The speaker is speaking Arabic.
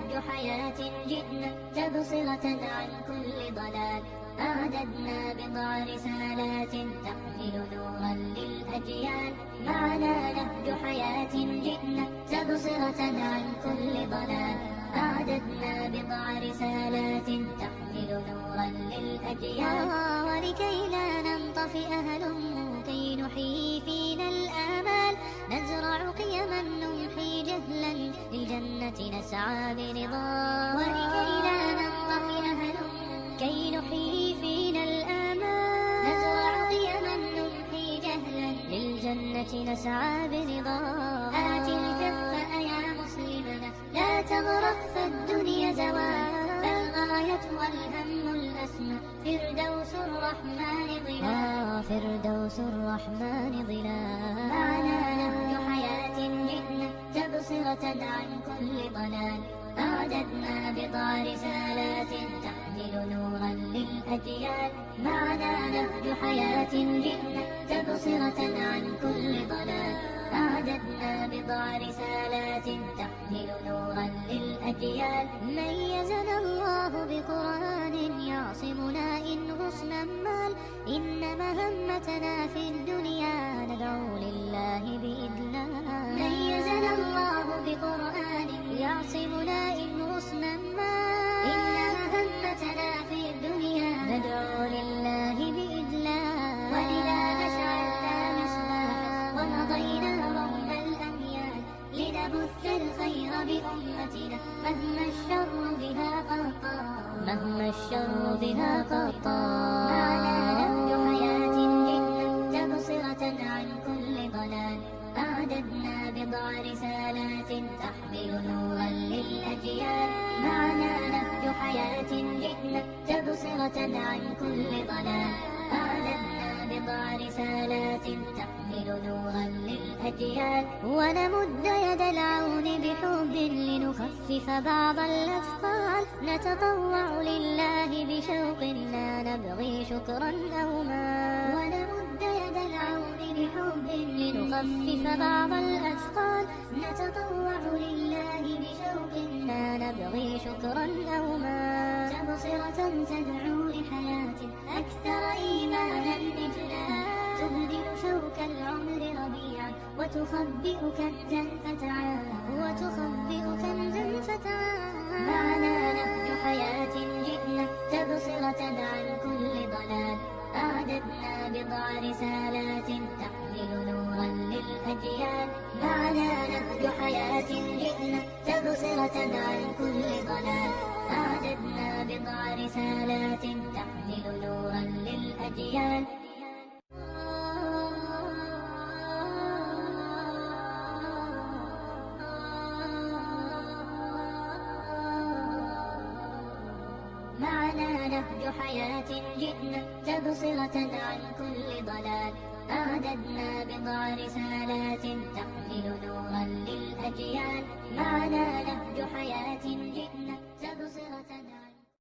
نهج حياة جئنا تبصرة عن كل ضلال. أعددنا بضع رسالات تحمل نورا للأجيال. معنا نهج حياة جئنا تبصرة عن كل ضلال. أعددنا بضع رسالات تحمل نورا للأجيال. ولكي لا ننطفئ هلم كي نحيي فينا الآمال. نزرع قيما نمحي جهلا للجنة نسعى برضا. ولكي لا ننطفئ هلم كي نحيي فينا الآمال. نزرع قيما نمحي جهلا للجنة نسعى برضا. آت الكف يا مسلمنا لا تغرق فالدنيا زوال. فالغاية والهم الأسمى فردوس الرحمن ظلال. فردوس الرحمن ظلال. معنا نهج حياة جئنا تبصرة عن كل ضلال. أعددنا بضع رسالات تحمل نورا للأجيال. معنا نهج حياة جئنا تبصرة عن كل ضلال. أعددنا بضع رسالات تحمل نورا للأجيال. ميزنا الله بقرآن يعصمنا إن غصنا مال. إن مهمتنا في الدنيا ندعو لله بإذلال. ميزنا الله بقرآن يعصمنا إن غصنا مال. إن مهمتنا في الدنيا ندعو لله بإذلال. ولذا أشعلنا مصباحا ومضينا رغم الأميال. لنبث الخير بأمتنا مهما الشر بها قطال. مهما الشر بها قطال. معنا نهج حياة جئنا تبصرة عن كل ضلال. أعددنا بضع رسالات تحمل نورا للأجيال. معنا نهج حياة جئنا تبصرة عن كل ضلال. أعددنا بضع رسالات تحمل نورا للأجيال. ونمد يد العون بحب لنخفف بعض الأثقال. نتطوع لله بشوق لا نبغي شكرا أو مال. ونمد يد العون بحب لنخفف بعض الأثقال. نتطوع لله بشوق لا نبغي شكرا أو مال. تبصرة تدعو لحياة أكثر إيمانا إجلال. تبدل شوك العمر ربيعا وتخبئ كنزا فتعال. وتخبئ كنزا فتعال. معنا نهج حياة جئنا تبصرة عن كل ضلال. أعددنا بضع رسالات تحمل نورا للأجيال. معنا نهج حياة جئنا تبصرة عن كل ضلال. أعددنا بضع رسالات تحمل نورا للأجيال. معنا نهج حياة جئنا تبصرة عن كل ضلال. أعددنا بضع رسالات تحمل نورا للأجيال. معنا نهج حياة جئنا تبصرة عن